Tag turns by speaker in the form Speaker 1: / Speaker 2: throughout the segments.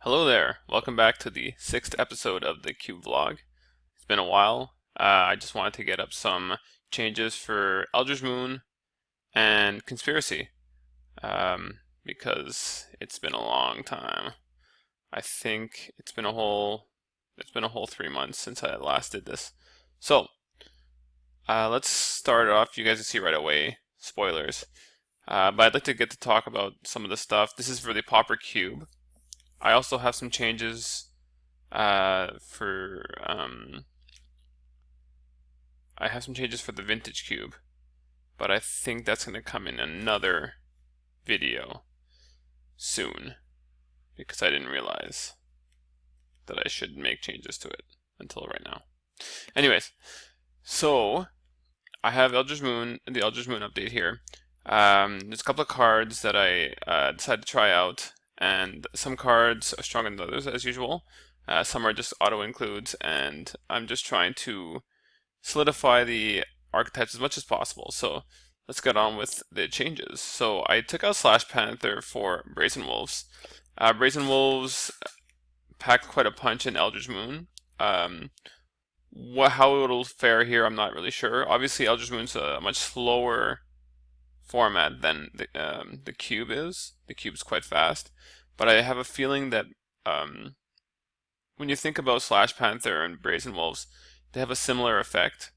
Speaker 1: Hello there, welcome back to the 6th episode of the Cube Vlog. It's been a while. I just wanted to get up some changes for Eldritch Moon and Conspiracy, because it's been a long time. I think it's been a whole 3 months since I last did this. So, let's start off. You guys can see right away, spoilers. But I'd like to get to talk about some of the stuff. This is for the Pauper Cube. I also have some changes for I have some changes for the Vintage Cube, but I think that's going to come in another video soon because I didn't realize that I should make changes to it until right now. Anyways, so I have the Eldritch Moon update here. There's a couple of cards that I decided to try out. And some cards are stronger than others, as usual. Some are just auto-includes, and I'm just trying to solidify the archetypes as much as possible. So let's get on with the changes. So I took out Slash Panther for Brazen Wolves. Brazen Wolves packed quite a punch in Eldritch Moon. How it'll fare here, I'm not really sure. Obviously, Eldritch Moon's a much slower format than the Cube is. The Cube's quite fast. But I have a feeling that when you think about Slash Panther and Brazen Wolves, they have a similar effect.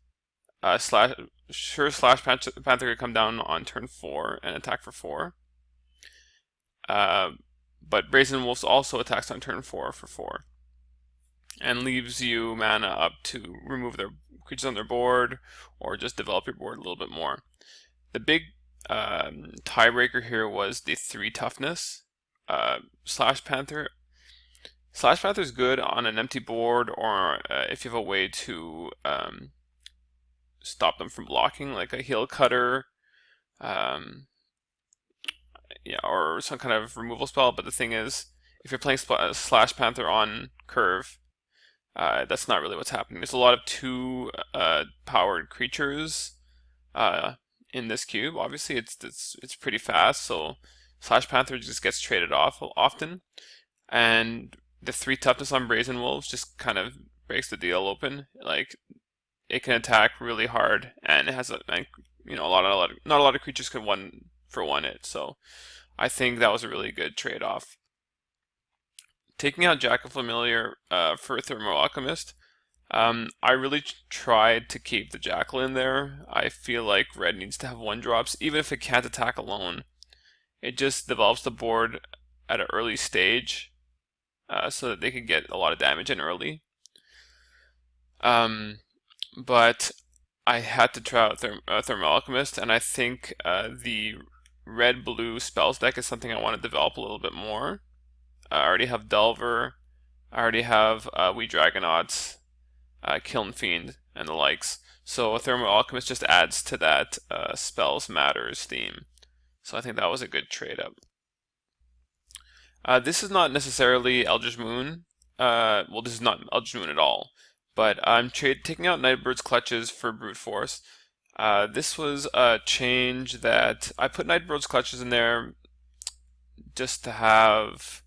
Speaker 1: Slash Panther could come down on turn 4 and attack for 4. But Brazen Wolves also attacks on turn 4 for 4. And leaves you mana up to remove their creatures on their board, or just develop your board a little bit more. The big tiebreaker here was the 3 toughness. Slash Panther is good on an empty board, or if you have a way to stop them from blocking, like a Heel Cutter, or some kind of removal spell. But the thing is, if you're playing Slash Panther on curve, that's not really what's happening. There's a lot of 2 powered creatures in this cube. Obviously, it's pretty fast, so Slash Panther just gets traded off often, and the 3 toughness on Brazen Wolves just kind of breaks the deal open. Like, it can attack really hard, and it has not a lot of creatures can 1-for-1 it. So I think that was a really good trade-off. Taking out Jack of Familiar for Thermo Alchemist, I really tried to keep the Jackal in there. I feel like red needs to have 1-drops, even if it can't attack alone. It just develops the board at an early stage, so that they can get a lot of damage in early. But I had to try out Thermal Alchemist, and I think the red-blue spells deck is something I want to develop a little bit more. I already have Delver, I already have Wee Dragonauts, Kiln Fiend, and the likes. So Thermal Alchemist just adds to that spells matters theme. So I think that was a good trade-up. This is not necessarily Eldritch Moon. Well, this is not Eldritch Moon at all. But I'm taking out Nightbird's Clutches for Brute Force. This was a change that I put Nightbird's Clutches in there just to have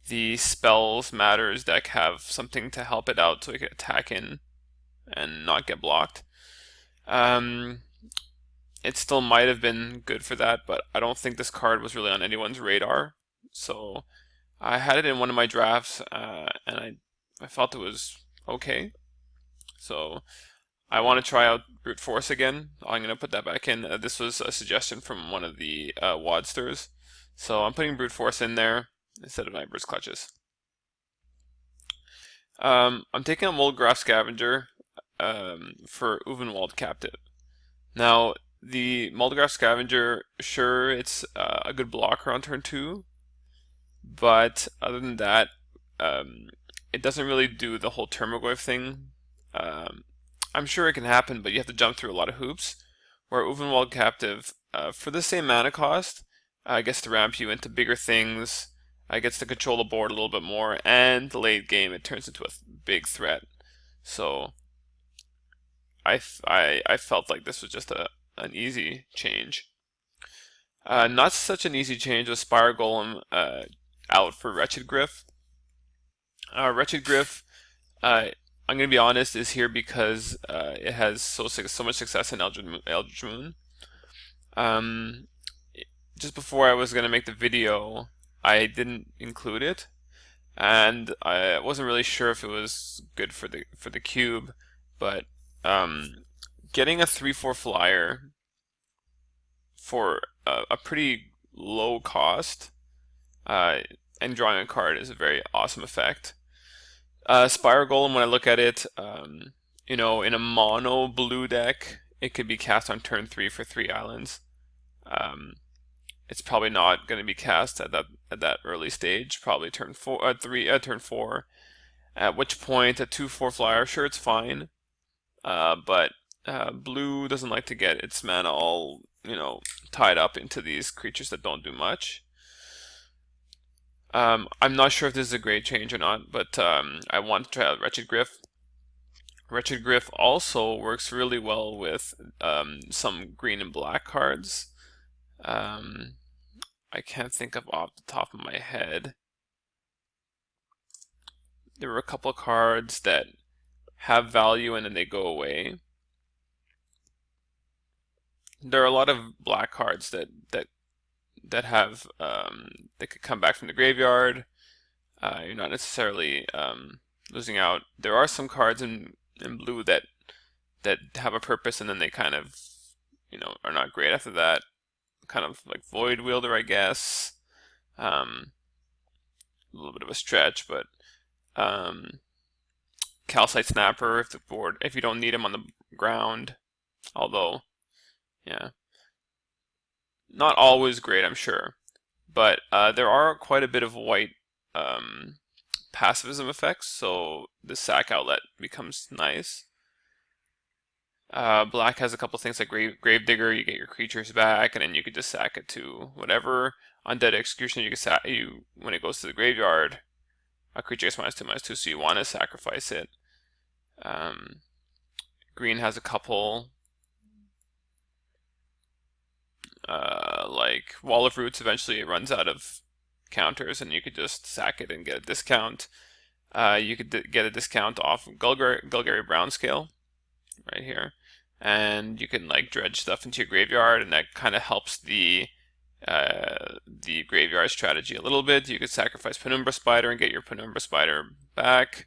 Speaker 1: the spells matters deck have something to help it out so it can attack in and not get blocked. It still might have been good for that, but I don't think this card was really on anyone's radar. So I had it in one of my drafts, and I felt it was okay. So I want to try out Brute Force again. I'm going to put that back in. This was a suggestion from one of the Wadsters. So I'm putting Brute Force in there instead of Nightbird's Clutches. I'm taking out Moldgraf Scavenger for Uvenwald Captive. Now, the Moldgraf Scavenger, sure, it's a good blocker on turn 2, but other than that, it doesn't really do the whole Termagoyf thing. I'm sure it can happen, but you have to jump through a lot of hoops, where Uvenwald Captive, for the same mana cost, gets to ramp you into bigger things, gets to control the board a little bit more, and the late game it turns into a big threat. So I felt like this was just an easy change. Not such an easy change with Spire Golem out for Wretched Griff. Wretched Griff, I'm gonna be honest, is here because it has so much success in Eldritch Moon. Um, just before I was gonna make the video, I didn't include it, and I wasn't really sure if it was good for the cube, but getting a 3/4 flyer for a pretty low cost uh, and drawing a card is a very awesome effect. Spire Golem, when I look at it, you know, in a mono blue deck, it could be cast on turn 3 for 3 islands. It's probably not going to be cast at that early stage. Probably turn 4. At which point a 2/4 flyer, sure, it's fine. But blue doesn't like to get its mana all, you know, tied up into these creatures that don't do much. I'm not sure if this is a great change or not, but I want to try out Wretched Griff. Wretched Griff also works really well with some green and black cards. I can't think of off the top of my head. There were a couple of cards that have value and then they go away. There are a lot of black cards that have that could come back from the graveyard. You're not necessarily losing out. There are some cards in blue that have a purpose and then they kind of, you know, are not great after that. Kind of like Void Wielder, I guess. A little bit of a stretch, but Calcite Snapper if you don't need him on the ground. Although, yeah, not always great, I'm sure. But there are quite a bit of white passivism effects, so the sack outlet becomes nice. Black has a couple things like Gravedigger, you get your creatures back, and then you could just sack it to whatever. Undead Executioner, you can sack when it goes to the graveyard. A creature gets -2/-2, so you want to sacrifice it. Green has a couple, like Wall of Roots. Eventually, it runs out of counters, and you could just sack it and get a discount. You could get a discount off Golgari Brownscale right here, and you can like dredge stuff into your graveyard, and that kind of helps the graveyard strategy a little bit. You could sacrifice Penumbra Spider and get your Penumbra Spider back.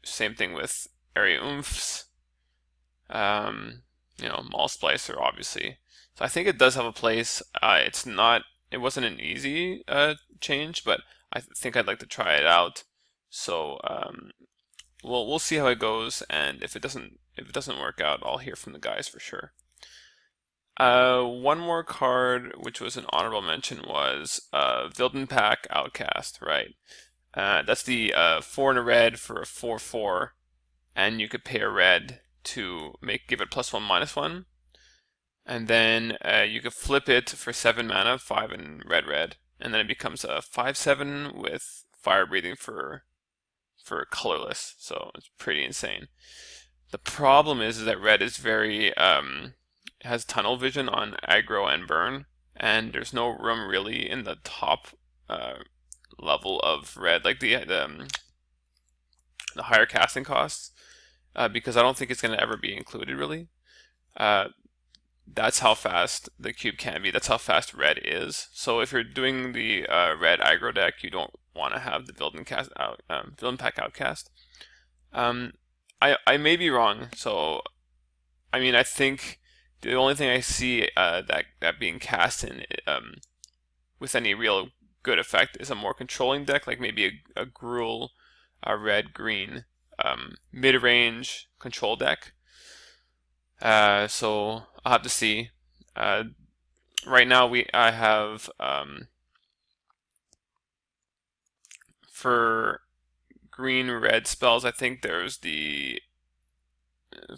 Speaker 1: Same thing with Area Oomphs. You know, Maul Splicer, obviously. So I think it does have a place. It wasn't an easy change, but I think I'd like to try it out. So we'll see how it goes, and if it doesn't work out, I'll hear from the guys for sure. One more card, which was an honorable mention, was Vildenpack Outcast, right? That's the 4 and a red for a 4/4, and you could pay a red to give it +1/-1, and then you could flip it for 7 mana, 5 and red, and then it becomes a 5/7 with fire breathing for colorless. So it's pretty insane. The problem is that red is very has tunnel vision on aggro and burn, and there's no room really in the top level of red, like the higher casting costs, because I don't think it's going to ever be included really. That's how fast the cube can be. That's how fast red is. So if you're doing the red aggro deck, you don't want to have the Vildenpack Outcast. I may be wrong. So, I mean, I think the only thing I see that being cast in with any real good effect is a more controlling deck, like maybe a Gruul, a red-green mid-range control deck. So I'll have to see. Right now I have for green-red spells, I think there's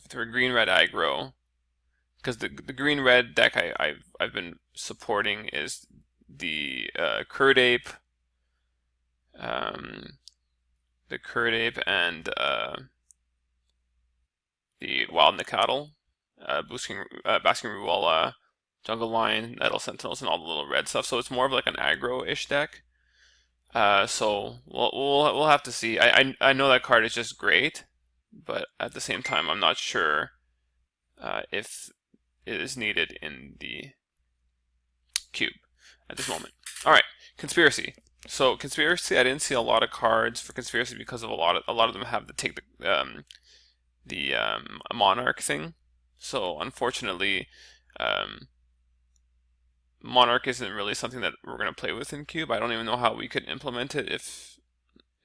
Speaker 1: for green-red aggro, because the green-red deck I've been supporting is the Curd Ape, and the Wild Nicatl, Basking Ruola, Jungle Lion, Nettle Sentinels, and all the little red stuff. So it's more of like an aggro-ish deck. So we'll have to see. I know that card is just great, but at the same time, I'm not sure if it is needed in the cube at this moment. All right, Conspiracy. So Conspiracy, I didn't see a lot of cards for Conspiracy because of a lot of them have to take the Monarch thing. So unfortunately, Monarch isn't really something that we're going to play with in Cube. I don't even know how we could implement it. If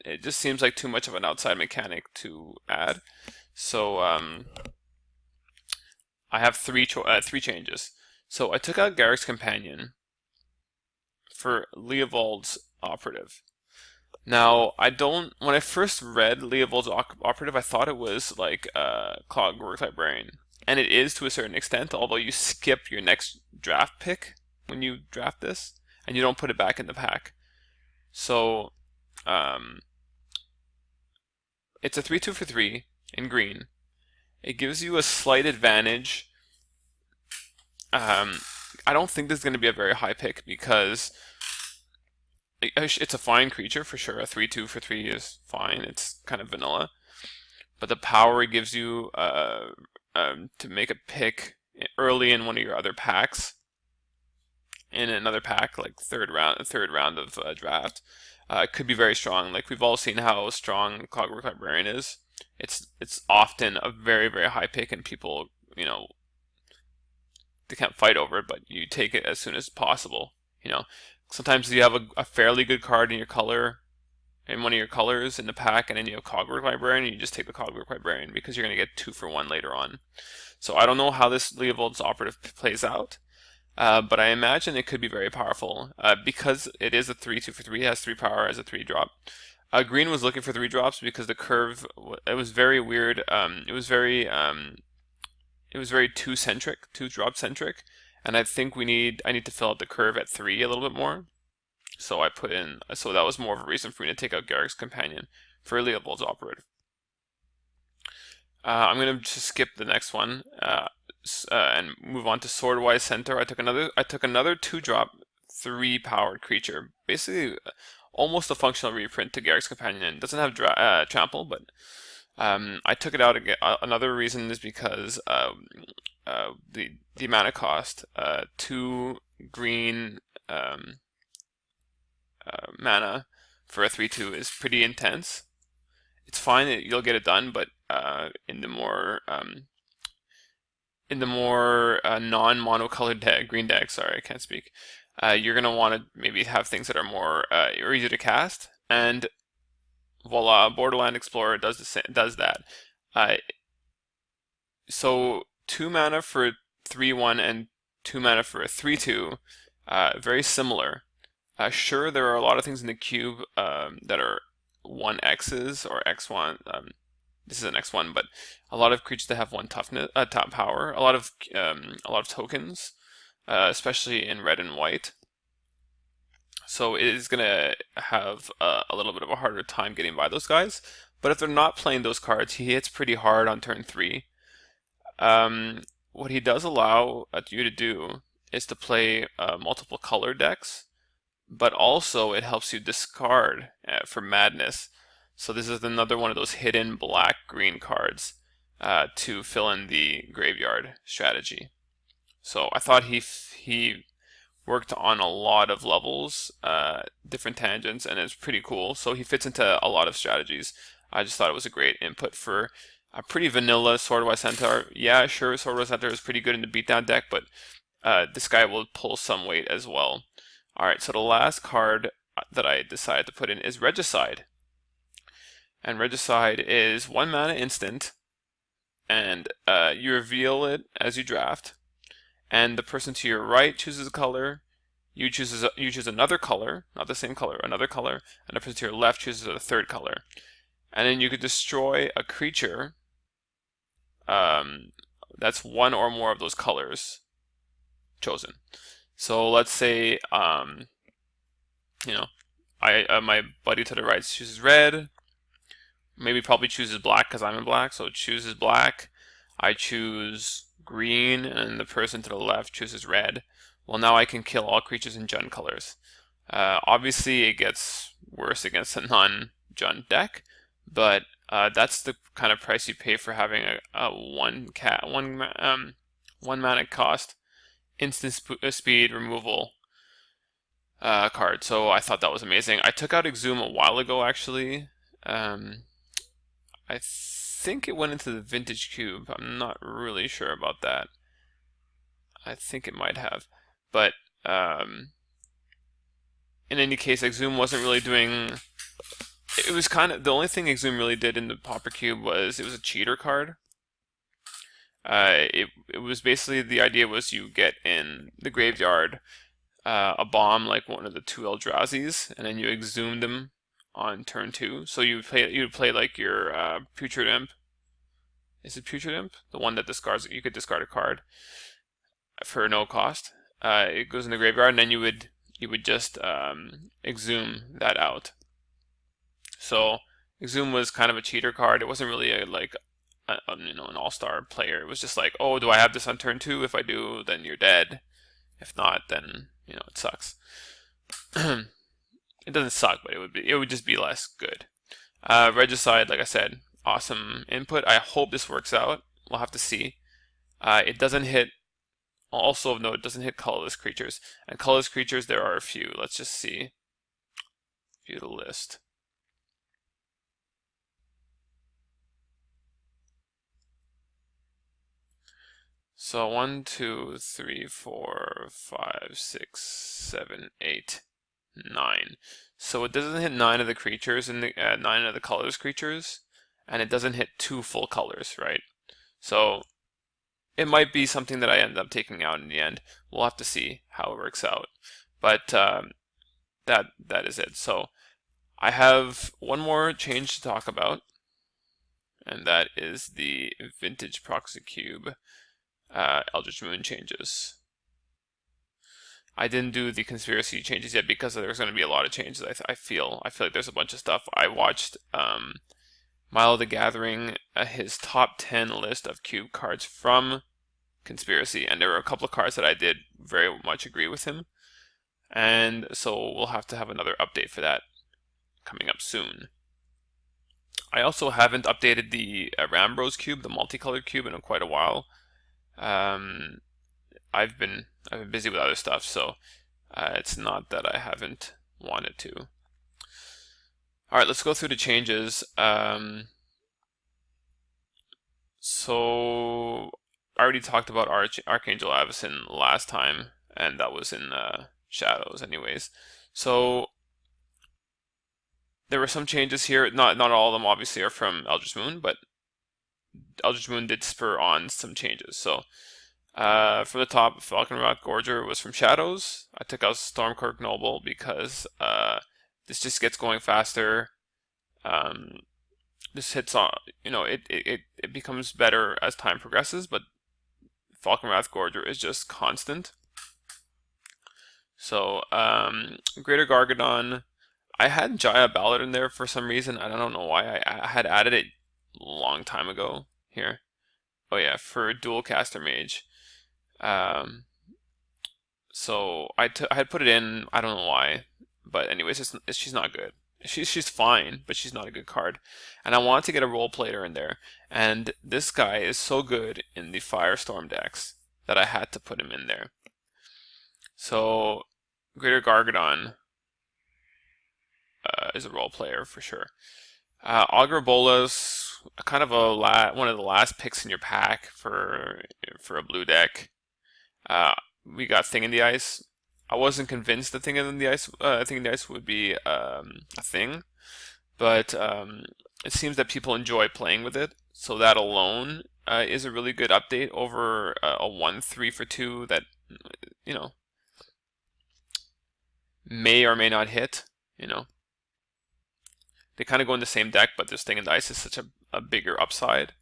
Speaker 1: it just seems like too much of an outside mechanic to add. So I have three changes. So I took out Garrick's Companion for Leovold's Operative. Now, when I first read Leovold's Operative, I thought it was like Clockwork Librarian. And it is to a certain extent, although you skip your next draft pick when you draft this, and you don't put it back in the pack. So, it's a 3/2 for 3 in green. It gives you a slight advantage. I don't think this is going to be a very high pick because it's a fine creature for sure. A 3/2 for 3 is fine. It's kind of vanilla. But the power it gives you to make a pick early in one of your other packs, in another pack, like third round of draft, could be very strong. Like we've all seen how strong Clockwork Librarian is. It's often a very, very high pick, and people, they can't fight over it, but you take it as soon as possible. Sometimes you have a fairly good card in your color, in one of your colors in the pack, and then you have Clockwork Librarian, and you just take the Clockwork Librarian because you're going to get 2 for 1 later on. So I don't know how this Leovold's Operative plays out, but I imagine it could be very powerful because it is a 3/2 for 3. It has 3 power as a 3-drop. Green was looking for 3 drops because the curve, it was very weird. It was very 2-centric, 2-drop centric, and I think I need to fill out the curve at 3 a little bit more. So that was more of a reason for me to take out Garrick's Companion for Leovold's Operative. I'm going to just skip the next one and move on to Swordwise Centaur. I took another 2-drop 3-powered creature, basically almost a functional reprint to Garrick's Companion. It doesn't have trample, but I took it out again. Another reason is because the mana cost, 2 green mana for a 3/2 is pretty intense. It's fine, you'll get it done, but in the more non-monocolored green deck, sorry, I can't speak. You're gonna want to maybe have things that are more easy to cast, and voila, Borderland Explorer does that. So 2 mana for 3/1 and 2 mana for a 3/2, very similar. Sure, there are a lot of things in the cube that are 1x's or x1. This is an x1, but a lot of creatures that have 1 toughness, top power. A lot of tokens, especially in red and white. So it is gonna have a little bit of a harder time getting by those guys. But if they're not playing those cards, he hits pretty hard on turn 3. What he does allow you to do is to play multiple color decks. But also it helps you discard for Madness. So this is another one of those hidden black-green cards to fill in the graveyard strategy. So I thought he worked on a lot of levels, different tangents, and it's pretty cool. So he fits into a lot of strategies. I just thought it was a great input for a pretty vanilla Swordwise Centaur. Yeah, sure, Swordwise Centaur is pretty good in the beatdown deck, but this guy will pull some weight as well. Alright, so the last card that I decided to put in is Regicide. And Regicide is 1 mana instant, and you reveal it as you draft. And the person to your right chooses a color, you choose another color, not the same color, another color, and the person to your left chooses a 3rd color. And then you could destroy a creature that's 1 or more of those colors chosen. So let's say, my buddy to the right chooses red. Probably chooses black because I'm in black, so it chooses black. I choose green, and the person to the left chooses red. Well, now I can kill all creatures in Jund colors. Obviously, it gets worse against a non-Jund deck, but that's the kind of price you pay for having a one mana cost instant speed removal card. So I thought that was amazing. I took out Exhume a while ago, actually. I think it went into the Vintage Cube. I'm not really sure about that. I think it might have, but in any case, Exhume wasn't really doing. It was kind of the only thing Exhume really did in the Pauper Cube was it was a cheater card. It was basically the idea was you get in the graveyard a bomb like one of the two Eldrazi's, and then you exhume them on turn 2. So you would play like your Putrid Imp. Is it Putrid Imp? The one that discards, you could discard a card for no cost. It goes in the graveyard, and then you would just exhume that out. So Exhume was kind of a cheater card. It wasn't really an all-star player. It was just like, oh, do I have this on turn 2? If I do, then you're dead. If not, then it sucks. It doesn't suck, but it would just be less good. Regicide, like I said, awesome input. I hope this works out. We'll have to see. It doesn't hit. Also of note, it doesn't hit colorless creatures. And colorless creatures, there are a few. Let's just see. View the list. So 1, 2, 3, 4, 5, 6, 7, 8, 9. So it doesn't hit 9 of the creatures and 9 of the colorless creatures, and it doesn't hit 2 full colors, right? So it might be something that I end up taking out in the end. We'll have to see how it works out. But that is it. So I have one more change to talk about, and that is the Vintage Proxy Cube Eldritch Moon changes. I didn't do the conspiracy changes yet because there's going to be a lot of changes. I feel like there's a bunch of stuff. I watched Milo the Gathering, his top 10 list of cube cards from Conspiracy, and there were a couple of cards that I did very much agree with him, and so we'll have to have another update for that coming up soon. I also haven't updated the Rambros cube, the multicolored cube, in quite a while. I've been busy with other stuff, so it's not that I haven't wanted to. All right, let's go through the changes. So I already talked about Archangel Avacyn last time, and that was in Shadows anyways. So there were some changes here. Not all of them obviously are from Eldritch Moon, but Eldritch Moon did spur on some changes. So from the top, Falconrock Gorger was from Shadows. I took out Stormkirk Noble because this just gets going faster. This hits on, it becomes better as time progresses, but Falconwrath Gorger is just constant. So, Greater Gargadon, I had Jaya Ballard in there for some reason. I don't know why. I had added it a long time ago here. Oh yeah, for Dual Caster Mage. So I had put it in. I don't know why, but anyways, she's not good. She's fine, but she's not a good card. And I wanted to get a role player in there, and this guy is so good in the Firestorm decks that I had to put him in there. So Greater Gargadon is a role player for sure. Augur Bolas, kind of one of the last picks in your pack for a blue deck. We got Thing in the Ice. I wasn't convinced that Thing in the Ice would be a thing, but it seems that people enjoy playing with it. So that alone is a really good update over a 1/3 for 2 that may or may not hit. They kind of go in the same deck, but this Thing in the Ice is such a bigger upside.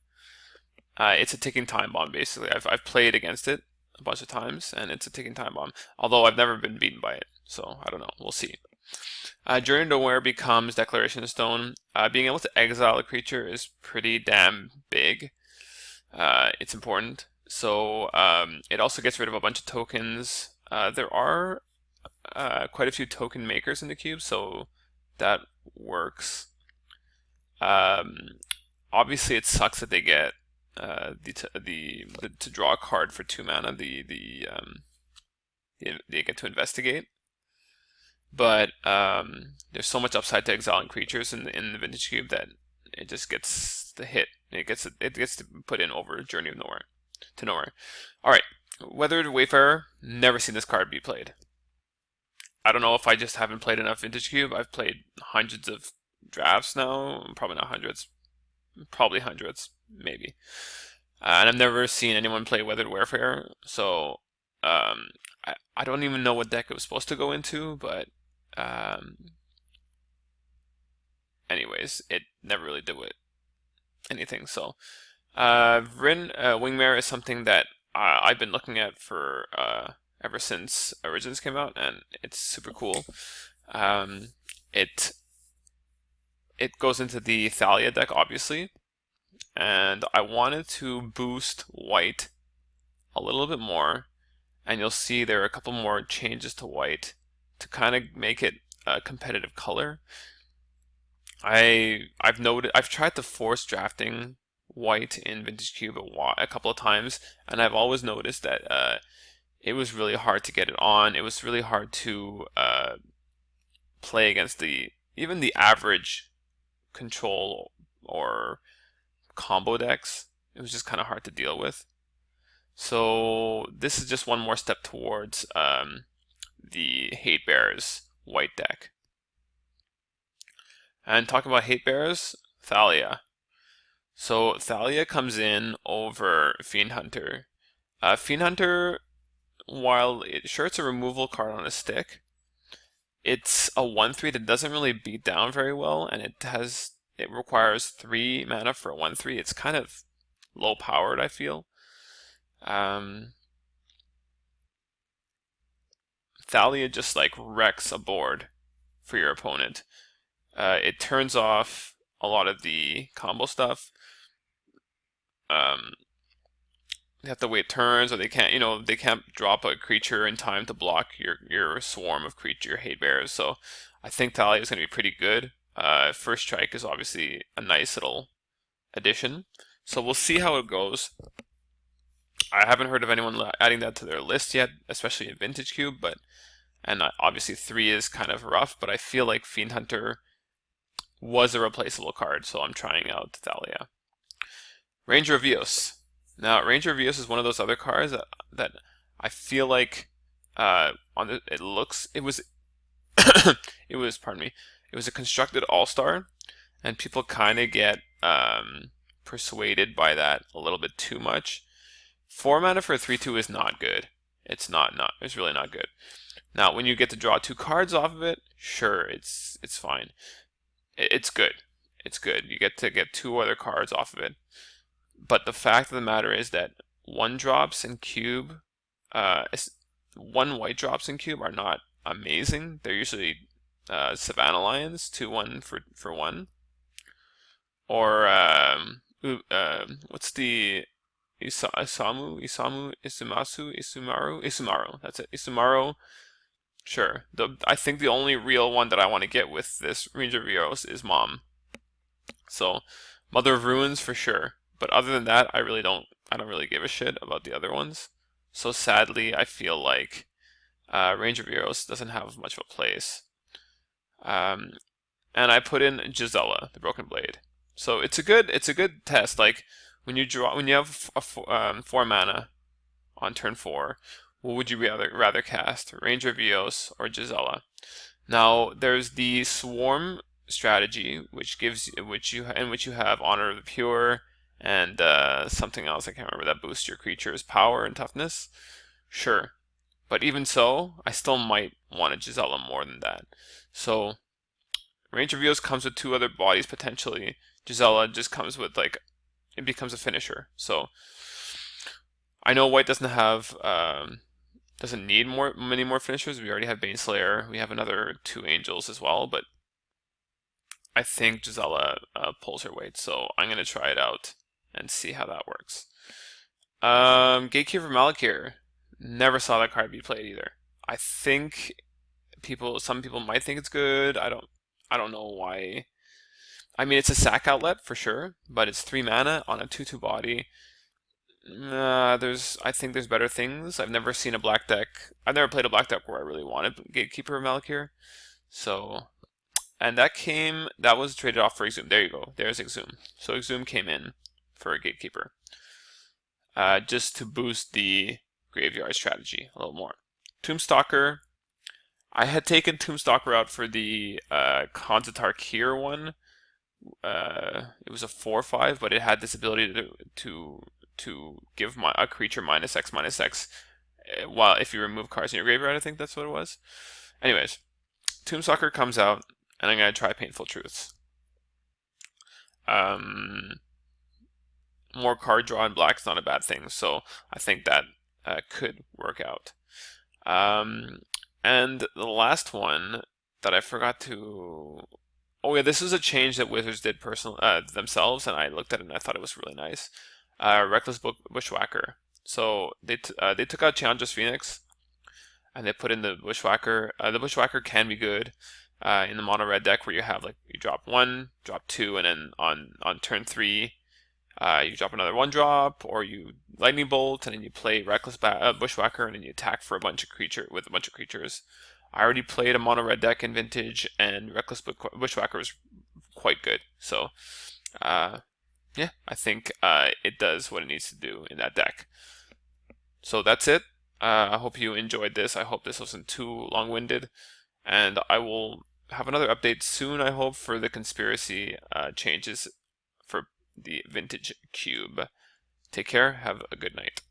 Speaker 1: It's a ticking time bomb, basically. I've played against it a bunch of times, and it's a ticking time bomb. Although I've never been beaten by it, so I don't know. We'll see. Journey to Nowhere becomes Declaration Stone. Being able to exile a creature is pretty damn big. It's important. So it also gets rid of a bunch of tokens. There are quite a few token makers in the cube, so that works. Um, Obviously, it sucks that they get to draw a card for 2 mana. They get to investigate, but there's so much upside to exiling creatures in the Vintage Cube that it just gets the hit. It gets to put in over Journey of Nowhere to Nowhere. All right, Weathered Wayfarer. Never seen this card be played. I don't know if I just haven't played enough Vintage Cube. I've played hundreds of drafts now. Probably not hundreds. Probably hundreds, maybe. And I've never seen anyone play Weathered Wayfarer, so I don't even know what deck it was supposed to go into, but anyways, it never really did anything. So Vryn Wingmare is something that I've been looking at for ever since Origins came out, and it's super cool. It goes into the Thalia deck, obviously, and I wanted to boost white a little bit more, and you'll see there are a couple more changes to white to kind of make it a competitive color. I've tried to force drafting white in Vintage Cube a couple of times, and I've always noticed that it was really hard to get it on. It was really hard to play against even the average control or combo decks. It was just kind of hard to deal with. So this is just one more step towards the Hate Bears white deck. And talking about Hate Bears, Thalia. So Thalia comes in over Fiend Hunter. Fiend Hunter, while it's a removal card on a stick, it's a 1/3 that doesn't really beat down very well, and it requires 3 mana for a 1/3. It's kind of low powered, I feel. Thalia just like wrecks a board for your opponent. It turns off a lot of the combo stuff. They have to wait turns, or they can't drop a creature in time to block your swarm of your hate bears. So I think Talia is going to be pretty good. First Strike is obviously a nice little addition. So we'll see how it goes. I haven't heard of anyone adding that to their list yet, especially in Vintage Cube, and obviously 3 is kind of rough, but I feel like Fiend Hunter was a replaceable card, so I'm trying out Thalia. Ranger of Eos. Now, Ranger of Eos is one of those other cards that I feel like it was it was a constructed all-star, and people kind of get persuaded by that a little bit too much. 4 mana for a 3/2 is not good. It's really not good. Now, when you get to draw 2 cards off of it, sure, it's fine. It's good. It's good. You get to get 2 other cards off of it. But the fact of the matter is that 1 drops in Cube, 1 white drops in Cube are not amazing. They're usually Savannah Lions, 2/1 for 1. Or what's the Isumaru? That's it. Isumaru. Sure. I think the only real one that I want to get with this Ranger of Eos is Mom. So, Mother of Ruins for sure. But other than that, I don't really give a shit about the other ones. So sadly, I feel like Ranger of Eos doesn't have much of a place. And I put in Gisela, the Broken Blade. So it's a good test. Like when you have a 4 mana on turn 4, what would you rather cast, Ranger of Eos or Gisela? Now there's the Swarm strategy, which you have Honor of the Pure and something else I can't remember that boosts your creature's power and toughness. Sure, but even so, I still might want a Gisela more than that. So Ranger of Eos comes with 2 other bodies potentially. Gisela just comes with it becomes a finisher. So I know white doesn't need many more finishers. We already have Baneslayer. We have another 2 angels as well, but I think Gisela pulls her weight, so I'm gonna try it out and see how that works. Gatekeeper Malakir. Never saw that card be played either. I think some people might think it's good. I don't know why. I mean, it's a sack outlet for sure, but it's 3 mana on a 2/2 body. I think there's better things. I've never seen a black deck. I've never played a black deck where I really wanted Gatekeeper of Malakir. So, and that was traded off for Exhume. There you go. There's Exhume. So Exhume came in for a Gatekeeper, just to boost the graveyard strategy a little more. Stalker. I had taken Stalker out for the Khonzatar Kier one. It was a 4/5, but it had this ability to give a creature -X/-X while if you remove cards in your graveyard. I think that's what it was. Anyways, Stalker comes out, and I'm gonna try Painful Truths. More card draw in black is not a bad thing, so I think that could work out. And the last one that I forgot to... Oh yeah, this is a change that Wizards did themselves, and I looked at it and I thought it was really nice. Reckless Bushwhacker. So they took out Chandra's Phoenix, and they put in the Bushwhacker. The Bushwhacker can be good in the mono red deck where you have, like, you drop 1, drop 2, and then on turn 3 you drop another 1-drop, or you Lightning Bolt, and then you play Reckless Bushwhacker, and then you attack for a bunch of creatures. I already played a mono red deck in Vintage, and Reckless Bushwhacker was quite good. So, yeah, I think it does what it needs to do in that deck. So that's it. I hope you enjoyed this. I hope this wasn't too long-winded, and I will have another update soon, I hope, for the Conspiracy changes for the Vintage Cube. Take care. Have a good night.